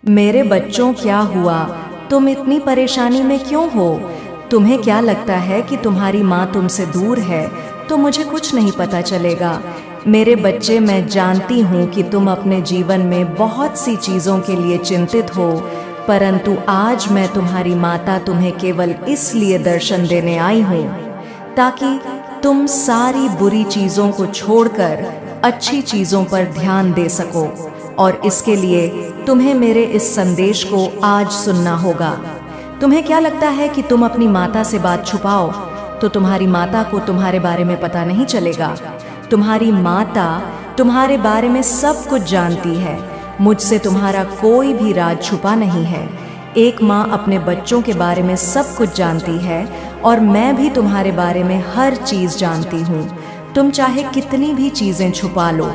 मेरे बच्चों, क्या हुआ? तुम इतनी परेशानी में क्यों हो? तुम्हें क्या लगता है कि तुम्हारी माँ तुमसे दूर है तो मुझे कुछ नहीं पता चलेगा? मेरे बच्चे, मैं जानती हूँ कि तुम अपने जीवन में बहुत सी चीज़ों के लिए चिंतित हो, परंतु आज मैं तुम्हारी माता तुम्हें केवल इसलिए दर्शन देने आई हूँ ताकि तुम सारी बुरी चीज़ों को छोड़कर अच्छी चीज़ों पर ध्यान दे सको। और इसके लिए तुम्हें मेरे इस संदेश को आज सुनना होगा। तुम्हें क्या लगता है कि तुम अपनी माता से बात छुपाओ तो तुम्हारी माता को तुम्हारे बारे में पता नहीं चलेगा? तुम्हारी माता तुम्हारे बारे में सब कुछ जानती है। मुझसे तुम्हारा कोई भी राज छुपा नहीं है। एक माँ अपने बच्चों के बारे में सब कुछ जानती है और मैं भी तुम्हारे बारे में हर चीज़ जानती हूँ। तुम चाहे कितनी भी चीज़ें छुपा लो,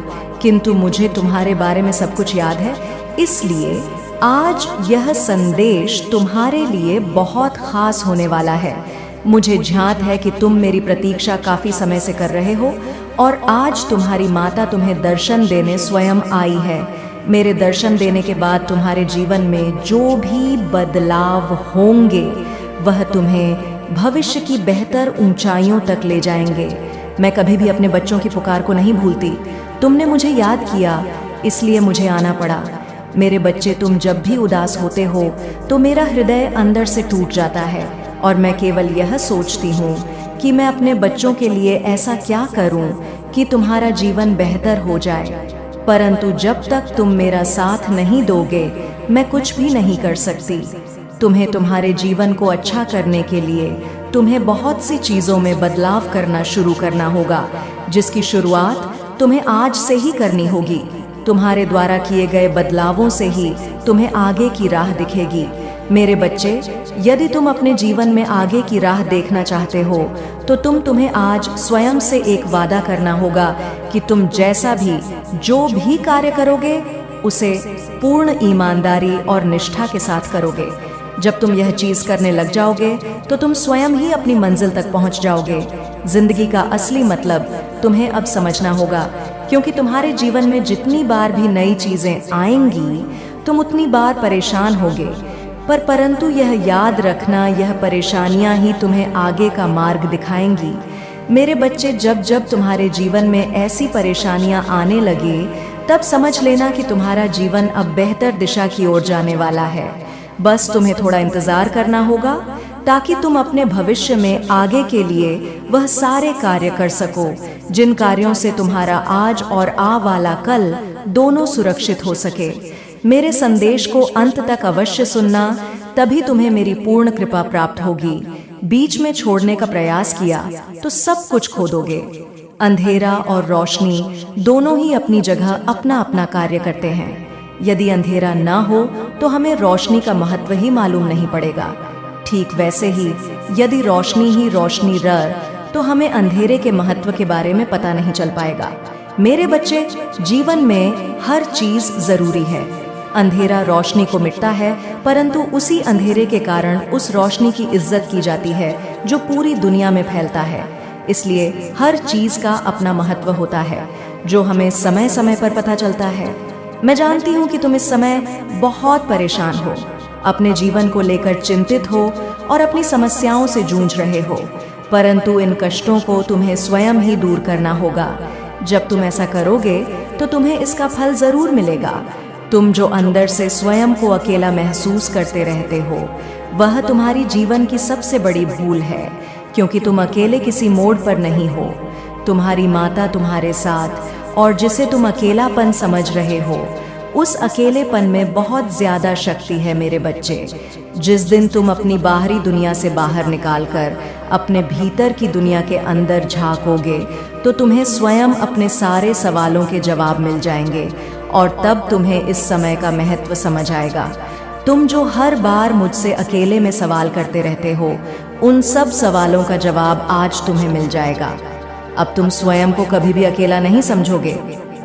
किंतु मुझे तुम्हारे बारे में सब कुछ याद है। इसलिए आज यह संदेश तुम्हारे लिए बहुत खास होने वाला है। मुझे झांत है कि तुम मेरी प्रतीक्षा काफ़ी समय से कर रहे हो और आज तुम्हारी माता तुम्हें दर्शन देने स्वयं आई है। मेरे दर्शन देने के बाद तुम्हारे जीवन में जो भी बदलाव होंगे वह तुम्हें भविष्य की बेहतर ऊंचाइयों तक ले जाएंगे। मैं कभी भी अपने बच्चों की पुकार को नहीं भूलती। तुमने मुझे याद किया, इसलिए मुझे आना पड़ा। मेरे बच्चे, तुम जब भी उदास होते हो तो मेरा हृदय अंदर से टूट जाता है और मैं केवल यह सोचती हूँ कि मैं अपने बच्चों के लिए ऐसा क्या करूँ कि तुम्हारा जीवन बेहतर हो जाए। परंतु जब तक तुम मेरा साथ नहीं दोगे मैं कुछ भी नहीं कर सकती। तुम्हें तुम्हारे जीवन को अच्छा करने के लिए तुम्हें बहुत सी चीज़ों में बदलाव करना शुरू करना होगा, जिसकी शुरुआत तुम्हें आज से ही करनी होगी। तुम्हारे द्वारा किए गए बदलावों से ही तुम्हें आगे की राह दिखेगी। मेरे बच्चे, यदि तुम अपने जीवन में आगे की राह देखना चाहते हो तो तुम्हें आज स्वयं से एक वादा करना होगा कि तुम जैसा भी जो भी कार्य करोगे उसे पूर्ण ईमानदारी और निष्ठा के साथ करोगे। जब तुम यह चीज़ करने लग जाओगे तो तुम स्वयं ही अपनी मंजिल तक पहुंच जाओगे। जिंदगी का असली मतलब तुम्हें अब समझना होगा, क्योंकि तुम्हारे जीवन में जितनी बार भी नई चीज़ें आएंगी तुम उतनी बार परेशान होगे। परंतु यह याद रखना, यह परेशानियां ही तुम्हें आगे का मार्ग दिखाएंगी। मेरे बच्चे, जब जब तुम्हारे जीवन में ऐसी परेशानियां आने लगे तब समझ लेना कि तुम्हारा जीवन अब बेहतर दिशा की ओर जाने वाला है। बस तुम्हें थोड़ा इंतजार करना होगा ताकि तुम अपने भविष्य में आगे के लिए वह सारे कार्य कर सको जिन कार्यों से तुम्हारा आज और आ वाला कल दोनों सुरक्षित हो सके। मेरे संदेश को अंत तक अवश्य सुनना, तभी तुम्हें मेरी पूर्ण कृपा प्राप्त होगी। बीच में छोड़ने का प्रयास किया तो सब कुछ खो दोगे। अंधेरा और रोशनी दोनों ही अपनी जगह अपना अपना कार्य करते हैं। यदि अंधेरा ना हो तो हमें रोशनी का महत्व ही मालूम नहीं पड़ेगा। ठीक वैसे ही यदि रोशनी ही रोशनी रह तो हमें अंधेरे के महत्व के बारे में पता नहीं चल पाएगा। मेरे बच्चे, जीवन में हर चीज जरूरी है। अंधेरा रोशनी को मिटता है, परंतु उसी अंधेरे के कारण उस रोशनी की इज्जत की जाती है जो पूरी दुनिया में फैलता है। इसलिए हर चीज का अपना महत्व होता है जो हमें समय समय पर पता चलता है। मैं जानती हूँ कि तुम इस समय बहुत परेशान हो, अपने जीवन को लेकर चिंतित हो और अपनी समस्याओं से जूझ रहे हो, परंतु इन कष्टों को तुम्हें स्वयं ही दूर करना होगा। जब तुम ऐसा करोगे तो तुम्हें इसका फल जरूर मिलेगा। तुम जो अंदर से स्वयं को अकेला महसूस करते रहते हो वह तुम्हारी जीवन की सबसे बड़ी भूल है, क्योंकि तुम अकेले किसी मोड़ पर नहीं हो। तुम्हारी माता तुम्हारे साथ, और जिसे तुम अकेलापन समझ रहे हो उस अकेलेपन में बहुत ज्यादा शक्ति है। मेरे बच्चे, जिस दिन तुम अपनी बाहरी दुनिया से बाहर निकालकर अपने भीतर की दुनिया के अंदर झांकोगे तो तुम्हें स्वयं अपने सारे सवालों के जवाब मिल जाएंगे और तब तुम्हें इस समय का महत्व समझ आएगा। तुम जो हर बार मुझसे अकेले में सवाल करते रहते हो उन सब सवालों का जवाब आज तुम्हें मिल जाएगा। अब तुम स्वयं को कभी भी अकेला नहीं समझोगे।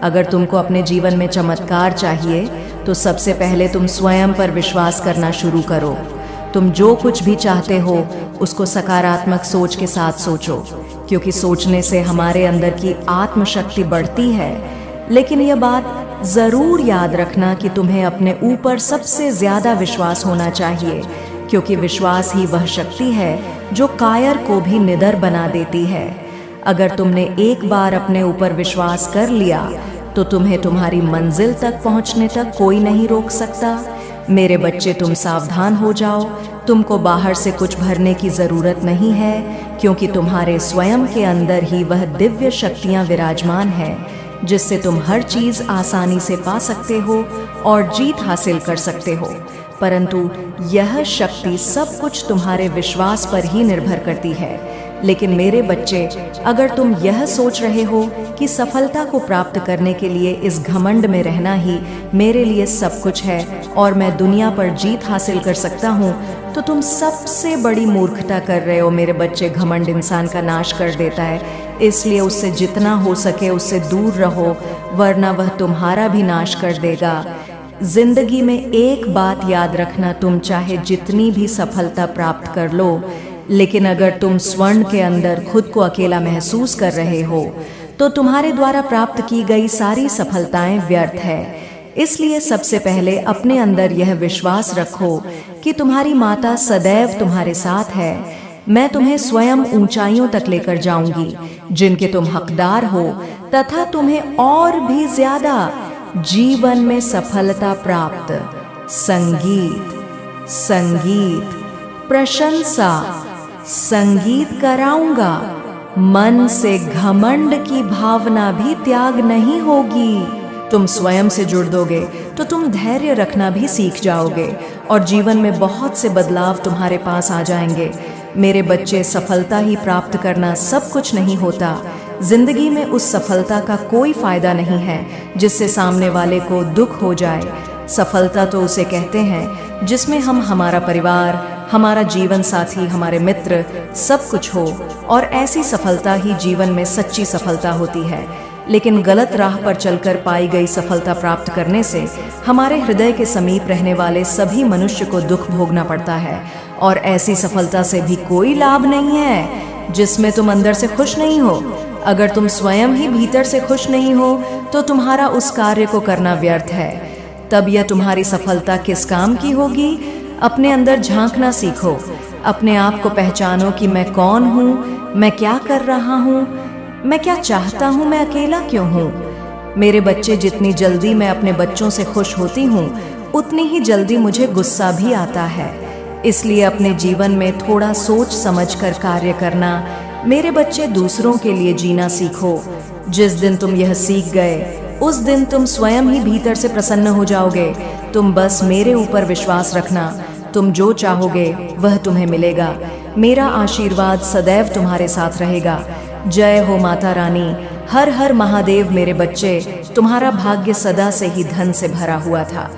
अगर तुमको अपने जीवन में चमत्कार चाहिए तो सबसे पहले तुम स्वयं पर विश्वास करना शुरू करो। तुम जो कुछ भी चाहते हो उसको सकारात्मक सोच के साथ सोचो, क्योंकि सोचने से हमारे अंदर की आत्मशक्ति बढ़ती है। लेकिन यह बात जरूर याद रखना कि तुम्हें अपने ऊपर सबसे ज्यादा विश्वास होना चाहिए, क्योंकि विश्वास ही वह शक्ति है जो कायर को भी निडर बना देती है। अगर तुमने एक बार अपने ऊपर विश्वास कर लिया तो तुम्हें तुम्हारी मंजिल तक पहुंचने तक कोई नहीं रोक सकता। मेरे बच्चे, तुम सावधान हो जाओ। तुमको बाहर से कुछ भरने की जरूरत नहीं है, क्योंकि तुम्हारे स्वयं के अंदर ही वह दिव्य शक्तियां विराजमान है, जिससे तुम हर चीज आसानी से पा सकते हो और जीत हासिल कर सकते हो। परंतु यह शक्ति सब कुछ तुम्हारे विश्वास पर ही निर्भर करती है। लेकिन मेरे बच्चे, अगर तुम यह सोच रहे हो कि सफलता को प्राप्त करने के लिए इस घमंड में रहना ही मेरे लिए सब कुछ है और मैं दुनिया पर जीत हासिल कर सकता हूँ, तो तुम सबसे बड़ी मूर्खता कर रहे हो मेरे बच्चे। घमंड इंसान का नाश कर देता है, इसलिए उससे जितना हो सके उससे दूर रहो, वरना वह तुम्हारा भी नाश कर देगा। जिंदगी में एक बात याद रखना, तुम चाहे जितनी भी सफलता प्राप्त कर लो, लेकिन अगर तुम स्वर्ण के अंदर खुद को अकेला महसूस कर रहे हो तो तुम्हारे द्वारा प्राप्त की गई सारी सफलताएं व्यर्थ है। इसलिए सबसे पहले अपने अंदर यह विश्वास रखो कि तुम्हारी माता सदैव तुम्हारे साथ है। मैं तुम्हें स्वयं ऊंचाइयों तक लेकर जाऊंगी जिनके तुम हकदार हो, तथा तुम्हें और भी ज्यादा जीवन में सफलता प्राप्त संगीत, प्रशंसा, संगीत कराऊंगा। मन से घमंड की भावना भी त्याग नहीं होगी। तुम स्वयं से जुड़ दोगे तो तुम धैर्य रखना भी सीख जाओगे और जीवन में बहुत से बदलाव तुम्हारे पास आ जाएंगे। मेरे बच्चे, सफलता ही प्राप्त करना सब कुछ नहीं होता। जिंदगी में उस सफलता का कोई फायदा नहीं है जिससे सामने वाले को दुख हो जाए। सफलता तो उसे कहते हैं जिसमें हम, हमारा परिवार, हमारा जीवन साथी, हमारे मित्र सब कुछ हो, और ऐसी सफलता ही जीवन में सच्ची सफलता होती है। लेकिन गलत राह पर चलकर पाई गई सफलता प्राप्त करने से हमारे हृदय के समीप रहने वाले सभी मनुष्य को दुख भोगना पड़ता है, और ऐसी सफलता से भी कोई लाभ नहीं है जिसमें तुम अंदर से खुश नहीं हो। अगर तुम स्वयं ही भीतर से खुश नहीं हो तो तुम्हारा उस कार्य को करना व्यर्थ है। तब यह तुम्हारी सफलता किस काम की होगी? अपने अंदर झांकना सीखो, अपने आप को पहचानो कि मैं कौन हूँ, मैं क्या कर रहा हूँ, मैं क्या चाहता हूँ, मैं अकेला क्यों हूँ। मेरे बच्चे, जितनी जल्दी मैं अपने बच्चों से खुश होती हूँ उतनी ही जल्दी मुझे गुस्सा भी आता है। इसलिए अपने जीवन में थोड़ा सोच समझकर कार्य करना। मेरे बच्चे, दूसरों के लिए जीना सीखो। जिस दिन तुम यह सीख गए उस दिन तुम स्वयं ही भीतर से प्रसन्न हो जाओगे। तुम बस मेरे ऊपर विश्वास रखना, तुम जो चाहोगे वह तुम्हें मिलेगा। मेरा आशीर्वाद सदैव तुम्हारे साथ रहेगा। जय हो माता रानी। हर हर महादेव। मेरे बच्चे, तुम्हारा भाग्य सदा से ही धन से भरा हुआ था,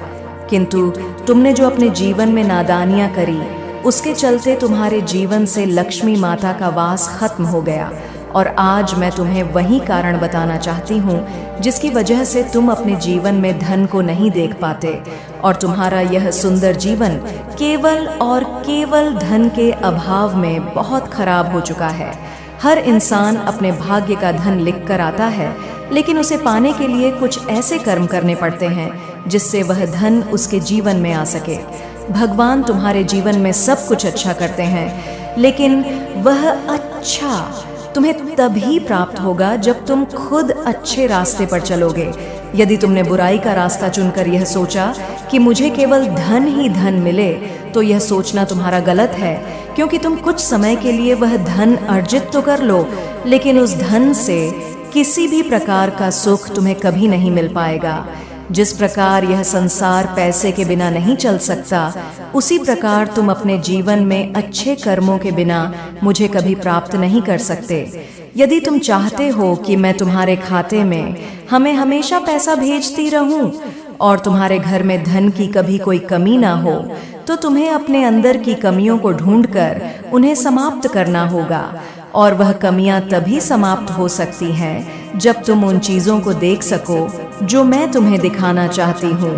किंतु तुमने जो अपने जीवन में नादानियां करी उसके चलते तुम्हारे जीवन से लक्ष्मी माता का वास खत्म हो गया। और आज मैं तुम्हें वही कारण बताना चाहती हूँ जिसकी वजह से तुम अपने जीवन में धन को नहीं देख पाते, और तुम्हारा यह सुंदर जीवन केवल और केवल धन के अभाव में बहुत खराब हो चुका है। हर इंसान अपने भाग्य का धन लिख कर आता है, लेकिन उसे पाने के लिए कुछ ऐसे कर्म करने पड़ते हैं जिससे वह धन उसके जीवन में आ सके। भगवान तुम्हारे जीवन में सब कुछ अच्छा करते हैं, लेकिन वह अच्छा तुम्हें तभी प्राप्त होगा जब तुम खुद अच्छे रास्ते पर चलोगे। यदि तुमने बुराई का रास्ता चुनकर यह सोचा कि मुझे केवल धन ही धन मिले, तो यह सोचना तुम्हारा गलत है, क्योंकि तुम कुछ समय के लिए वह धन अर्जित तो कर लो, लेकिन उस धन से किसी भी प्रकार का सुख तुम्हें कभी नहीं मिल पाएगा। जिस प्रकार यह संसार पैसे के बिना नहीं चल सकता, उसी प्रकार तुम अपने जीवन में अच्छे कर्मों के बिना मुझे कभी प्राप्त नहीं कर सकते। यदि तुम चाहते हो कि मैं तुम्हारे खाते में हमेशा पैसा भेजती रहूं और तुम्हारे घर में धन की कभी कोई कमी ना हो, तो तुम्हें अपने अंदर की कमियों को ढूंढकर उन्हें समाप्त करना होगा। और वह कमियां तभी समाप्त हो सकती हैं जब तुम उन चीजों को देख सको जो मैं तुम्हें दिखाना चाहती हूँ।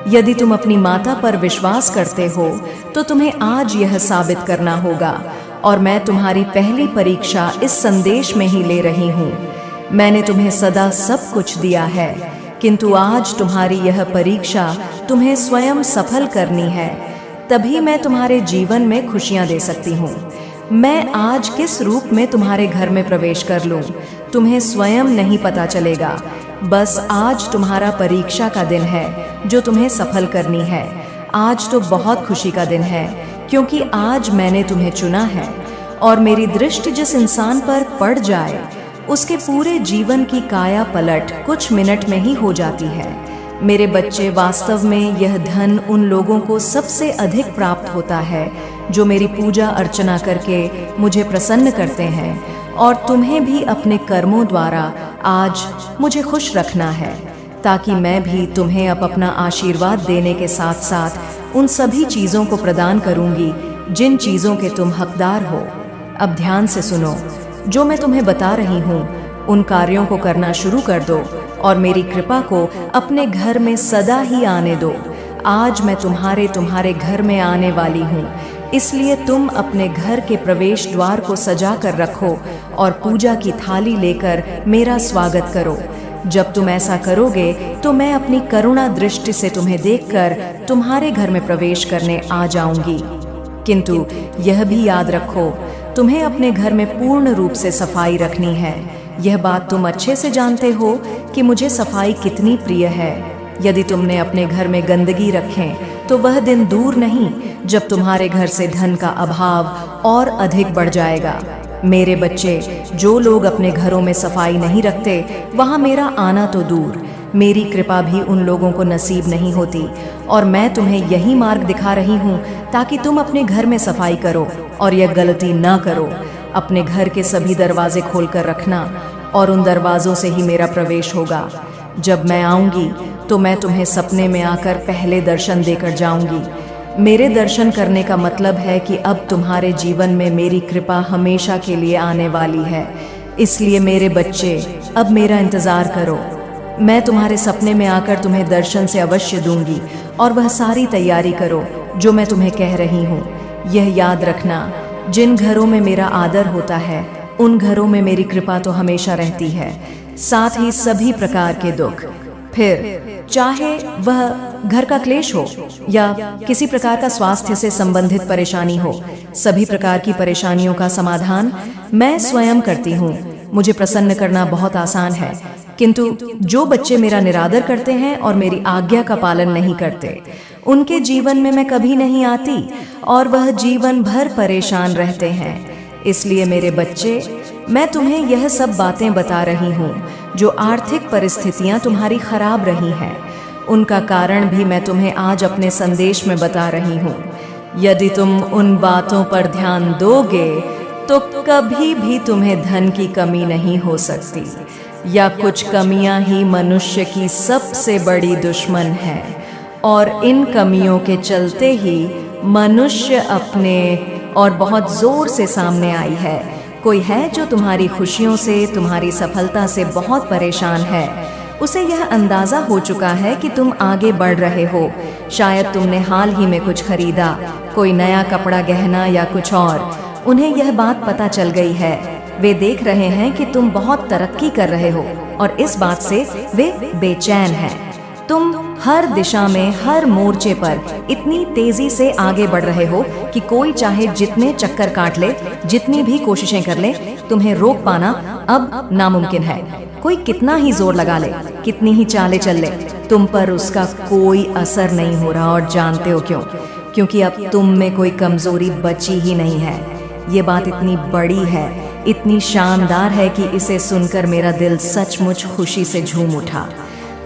यदि तुम अपनी माता पर विश्वास करते हो तो तुम्हें आज यह साबित करना होगा, और मैं तुम्हारी पहली परीक्षा इस संदेश में ही ले रही हूँ। मैंने तुम्हें सदा सब कुछ दिया है, किंतु आज तुम्हारी यह परीक्षा तुम्हें स्वयं सफल करनी है, तभी मैं तुम्हारे जीवन में खुशियां दे सकती हूँ। मैं आज किस रूप में तुम्हारे घर में प्रवेश कर लूं, तुम्हें स्वयं नहीं पता चलेगा। बस आज तुम्हारा परीक्षा का दिन है जो तुम्हें सफल करनी है। आज तो बहुत खुशी का दिन है, क्योंकि आज मैंने तुम्हें चुना है, और मेरी दृष्टि जिस इंसान पर पड़ जाए उसके पूरे जीवन की काया पलट कुछ मिनट में ही हो जाती है। मेरे बच्चे, वास्तव में यह धन उन लोगों को सबसे अधिक प्राप्त होता है जो मेरी पूजा अर्चना करके मुझे प्रसन्न करते हैं, और तुम्हें भी अपने कर्मों द्वारा आज मुझे खुश रखना है, ताकि मैं भी तुम्हें अब अपना आशीर्वाद देने के साथ साथ उन सभी चीज़ों को प्रदान करूंगी जिन चीज़ों के तुम हकदार हो। अब ध्यान से सुनो, जो मैं तुम्हें बता रही हूँ उन कार्यों को करना शुरू कर दो और मेरी कृपा को अपने घर में सदा ही आने दो। आज मैं तुम्हारे घर में आने वाली हूँ, इसलिए तुम अपने घर के प्रवेश द्वार को सजा कर रखो और पूजा की थाली लेकर मेरा स्वागत करो। जब तुम ऐसा करोगे तो मैं अपनी करुणा दृष्टि से तुम्हें देखकर तुम्हारे घर में प्रवेश करने आ जाऊंगी। किंतु यह भी याद रखो, तुम्हें अपने घर में पूर्ण रूप से सफाई रखनी है। यह बात तुम अच्छे से जानते हो कि मुझे सफाई कितनी प्रिय है। यदि तुमने अपने घर में गंदगी रखें तो वह दिन दूर नहीं जब तुम्हारे घर से धन का अभाव और अधिक बढ़ जाएगा। मेरे बच्चे, जो लोग अपने घरों में सफाई नहीं रखते, वहाँ मेरा आना तो दूर, मेरी कृपा भी उन लोगों को नसीब नहीं होती। और मैं तुम्हें यही मार्ग दिखा रही हूँ ताकि तुम अपने घर में सफाई करो और यह गलती ना करो। अपने घर के सभी दरवाजे खोलकर रखना, और उन दरवाजों से ही मेरा प्रवेश होगा। जब मैं आऊँगी तो मैं तुम्हें सपने में आकर पहले दर्शन देकर जाऊँगी। मेरे दर्शन करने का मतलब है कि अब तुम्हारे जीवन में मेरी कृपा हमेशा के लिए आने वाली है। इसलिए मेरे बच्चे, अब मेरा इंतज़ार करो। मैं तुम्हारे सपने में आकर तुम्हें दर्शन से अवश्य दूंगी, और वह सारी तैयारी करो जो मैं तुम्हें कह रही हूँ। यह याद रखना, जिन घरों में मेरा आदर होता है उन घरों में मेरी कृपा तो हमेशा रहती है, साथ ही सभी प्रकार के दुख, फिर चाहे वह घर का क्लेश हो या किसी प्रकार का स्वास्थ्य से संबंधित परेशानी हो, सभी प्रकार की परेशानियों का समाधान मैं स्वयं करती हूँ। मुझे प्रसन्न करना बहुत आसान है, किंतु जो बच्चे मेरा निरादर करते हैं और मेरी आज्ञा का पालन नहीं करते, उनके जीवन में मैं कभी नहीं आती और वह जीवन भर परेशान रहते हैं। इसलिए मेरे बच्चे, मैं तुम्हें यह सब बातें बता रही हूँ। जो आर्थिक परिस्थितियाँ तुम्हारी खराब रही हैं, उनका कारण भी मैं तुम्हें आज अपने संदेश में बता रही हूँ। यदि तुम उन बातों पर ध्यान दोगे तो कभी भी तुम्हें धन की कमी नहीं हो सकती, या कुछ कमियां ही मनुष्य की सबसे बड़ी दुश्मन है, और इन कमियों के चलते ही मनुष्य अपने और बहुत जोर से सामने आई है। कोई है जो तुम्हारी खुशियों से, तुम्हारी सफलता से बहुत परेशान है। उसे यह अंदाजा हो चुका है कि तुम आगे बढ़ रहे हो। शायद तुमने हाल ही में कुछ खरीदा, कोई नया कपड़ा, गहना या कुछ और। उन्हें यह बात पता चल गई है। वे देख रहे हैं कि तुम बहुत तरक्की कर रहे हो, और इस बात से वे बेचैन हैं। तुम हर दिशा में, हर मोर्चे पर इतनी तेजी से आगे बढ़ रहे हो कि कोई चाहे जितने चक्कर काट ले, जितनी भी कोशिशें कर ले, तुम्हें रोक पाना अब नामुमकिन है। कोई कितना ही जोर लगा ले, कितनी ही चालें चल ले, तुम पर उसका कोई असर नहीं हो रहा। और जानते हो क्यों? क्योंकि अब तुम में कोई कमजोरी बची ही नहीं है। ये बात इतनी बड़ी है, इतनी शानदार है कि इसे सुनकर मेरा दिल सचमुच खुशी से झूम उठा।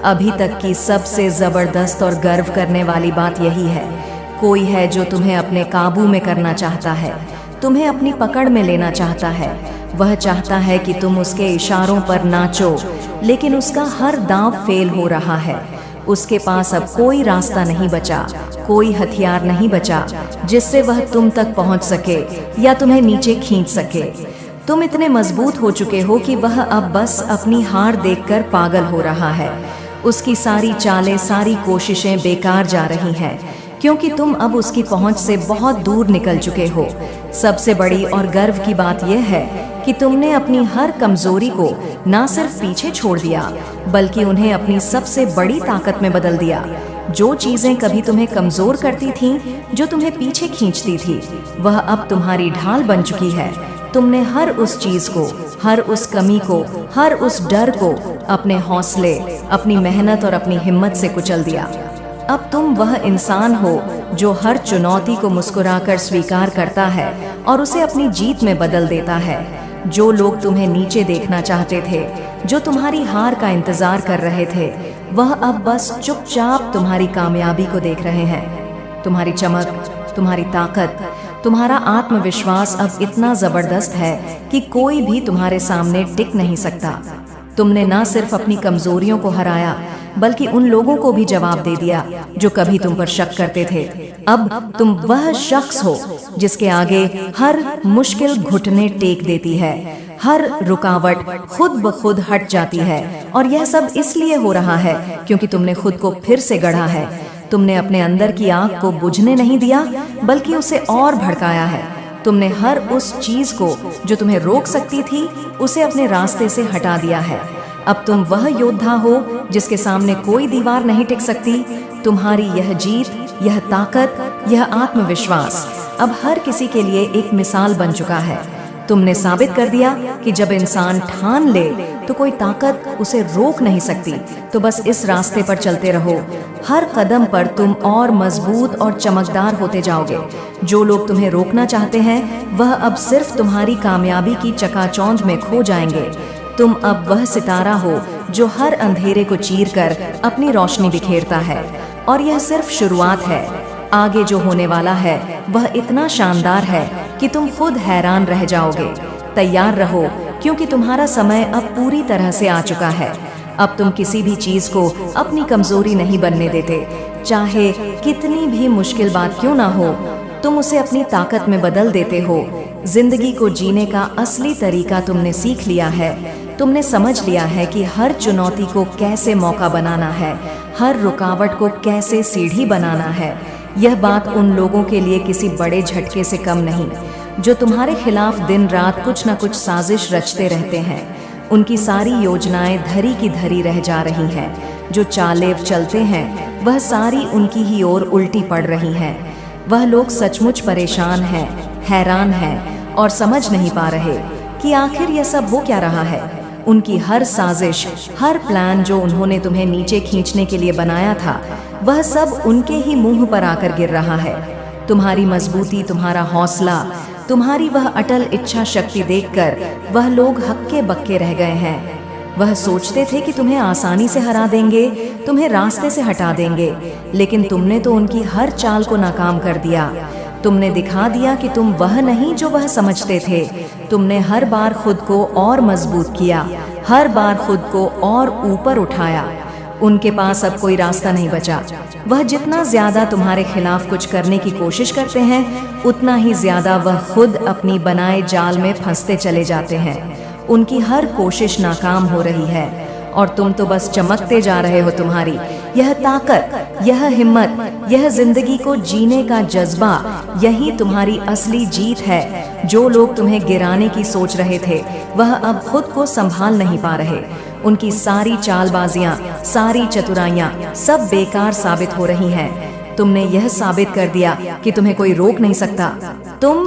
अभी तक की सबसे जबरदस्त और गर्व करने वाली बात यही है, कोई है जो तुम्हें अपने काबू में करना चाहता है, तुम्हें अपनी पकड़ में लेना चाहता है। वह चाहता है कि तुम उसके इशारों पर नाचो, लेकिन उसका हर दांव फेल हो रहा है। उसके पास अब कोई रास्ता नहीं बचा, कोई हथियार नहीं बचा जिससे वह तुम तक पहुंच सके या तुम्हें नीचे खींच सके। तुम इतने मजबूत हो चुके हो कि वह अब बस अपनी हार देखकर पागल हो रहा है। उसकी सारी चालें, सारी कोशिशें बेकार जा रही हैं, क्योंकि तुम अब उसकी पहुंच से बहुत दूर निकल चुके हो। सबसे बड़ी और गर्व की बात यह है कि तुमने अपनी हर कमजोरी को ना सिर्फ पीछे छोड़ दिया, बल्कि उन्हें अपनी सबसे बड़ी ताकत में बदल दिया। जो चीजें कभी तुम्हें कमजोर करती थीं, जो तुम्हें पीछे खींचती थी, वह अब तुम्हारी ढाल बन चुकी है। तुमने हर उस चीज को, हर उस कमी को, हर उस डर को अपने हौसले, अपनी मेहनत और अपनी हिम्मत से कुचल दिया। अब तुम वह इंसान हो जो हर चुनौती को मुस्कुराकर स्वीकार करता है और उसे अपनी जीत में बदल देता है। जो लोग तुम्हें नीचे देखना चाहते थे, जो तुम्हारी हार का इंतजार कर रहे थे, वह अब बस चुपचाप तुम्हारी कामयाबी को देख रहे हैं। तुम्हारी चमक, तुम्हारी ताकत, तुम्हारा आत्मविश्वास अब इतना जबरदस्त है कि कोई भी तुम्हारे सामने टिक नहीं सकता। तुमने न सिर्फ अपनी कमजोरियों को हराया, बल्कि उन लोगों को भी जवाब दे दिया जो कभी तुम पर शक करते थे। अब तुम वह शख्स हो जिसके आगे हर मुश्किल घुटने टेक देती है, हर रुकावट खुद ब खुद हट जाती है। और यह सब इसलिए हो रहा है क्योंकि तुमने खुद को फिर से गढ़ा है। तुमने अपने अंदर की आग को बुझने नहीं दिया, बल्कि उसे और भड़काया है। तुमने हर उस चीज को जो तुम्हें रोक सकती थी, उसे अपने रास्ते से हटा दिया है। अब तुम वह योद्धा हो जिसके सामने कोई दीवार नहीं टिक सकती। तुम्हारी यह जीत, यह ताकत, यह आत्मविश्वास अब हर किसी के लिए एक मिसाल बन चुका है। तुमने साबित कर दिया कि जब इंसान ठान ले तो कोई ताकत उसे रोक नहीं सकती। तो बस इस रास्ते पर चलते रहो। हर कदम पर तुम और मजबूत और चमकदार होते जाओगे। जो लोग तुम्हें रोकना चाहते हैं, वह अब सिर्फ तुम्हारी कामयाबी की चकाचौंध में खो जाएंगे। तुम अब वह सितारा हो जो हर अंधेरे को चीरकर अपनी रोशनी बिखेरता है। और यह सिर्फ शुरुआत है। आगे जो होने वाला है वह इतना शानदार है कि तुम खुद हैरान रह जाओगे। तैयार रहो, क्योंकि तुम्हारा समय अब पूरी तरह से आ चुका है। अब तुम किसी भी चीज को अपनी कमजोरी नहीं बनने देते। चाहे कितनी भी मुश्किल बात क्यों ना हो, तुम उसे अपनी ताकत में बदल देते हो। जिंदगी को जीने का असली तरीका तुमने सीख लिया है। तुमने समझ लिया है कि हर चुनौती को कैसे मौका बनाना है, हर रुकावट को कैसे सीढ़ी बनाना है। यह बात उन लोगों के लिए किसी बड़े झटके से कम नहीं, जो तुम्हारे खिलाफ दिन रात कुछ न कुछ साजिश रचते रहते हैं। उनकी सारी योजनाएं धरी की धरी रह जा रही हैं। जो चालें चलते हैं, वह सारी उनकी ही ओर उल्टी पड़ रही हैं। वह लोग सचमुच परेशान हैं, हैरान हैं और समझ नहीं पा रहे कि आखिर यह सब हो क्या रहा है। उनकी हर साजिश, हर प्लान जो उन्होंने तुम्हें नीचे खींचने के लिए बनाया था, वह सब उनके ही मुंह पर आकर गिर रहा है। तुम्हारी मजबूती, तुम्हारा हौसला, तुम्हारी वह अटल इच्छा शक्ति देखकर वह लोग हक्के बक्के रह गए हैं। वह सोचते थे कि तुम्हें आसानी से हरा देंगे, तुम्हें रास्ते से हटा देंगे, लेकिन तुमने तो उनकी हर चाल को नाकाम कर दिया। तुमने दिखा दिया कि तुम वह नहीं जो वह समझते थे। तुमने हर बार खुद को और मजबूत किया, हर बार खुद को और ऊपर उठाया। उनके पास अब कोई रास्ता नहीं बचा। वह जितना ज्यादा तुम्हारे खिलाफ कुछ करने की कोशिश करते हैं, उतना ही ज्यादा वह खुद अपनी बनाए जाल में फंसते चले जाते हैं। उनकी हर कोशिश नाकाम हो रही है और तुम तो बस चमकते जा रहे हो। तुम्हारी यह ताकत, यह हिम्मत, यह जिंदगी को जीने का जज्बा, यही तुम्हारी असली जीत है। जो लोग तुम्हें गिराने की सोच रहे थे, वह अब खुद को संभाल नहीं पा रहे। उनकी सारी चालबाजियां, सारी चतुराइयां सब बेकार साबित हो रही हैं। तुमने यह साबित कर दिया कि तुम्हें कोई रोक नहीं सकता। तुम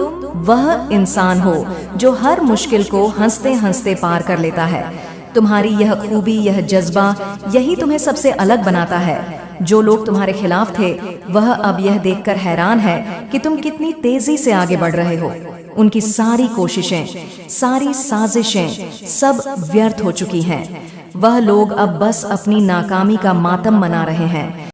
वह इंसान हो जो हर मुश्किल को हंसते हंसते पार कर लेता है। तुम्हारी यह खूबी, यह जज्बा, यही तुम्हें सबसे अलग बनाता है। जो लोग तुम्हारे खिलाफ थे, वह अब यह देखकर हैरान है कि तुम कितनी तेजी से आगे बढ़ रहे हो। उनकी सारी कोशिशें, सारी साजिशें सब व्यर्थ हो चुकी हैं। वह लोग अब बस अपनी नाकामी का मातम मना रहे हैं।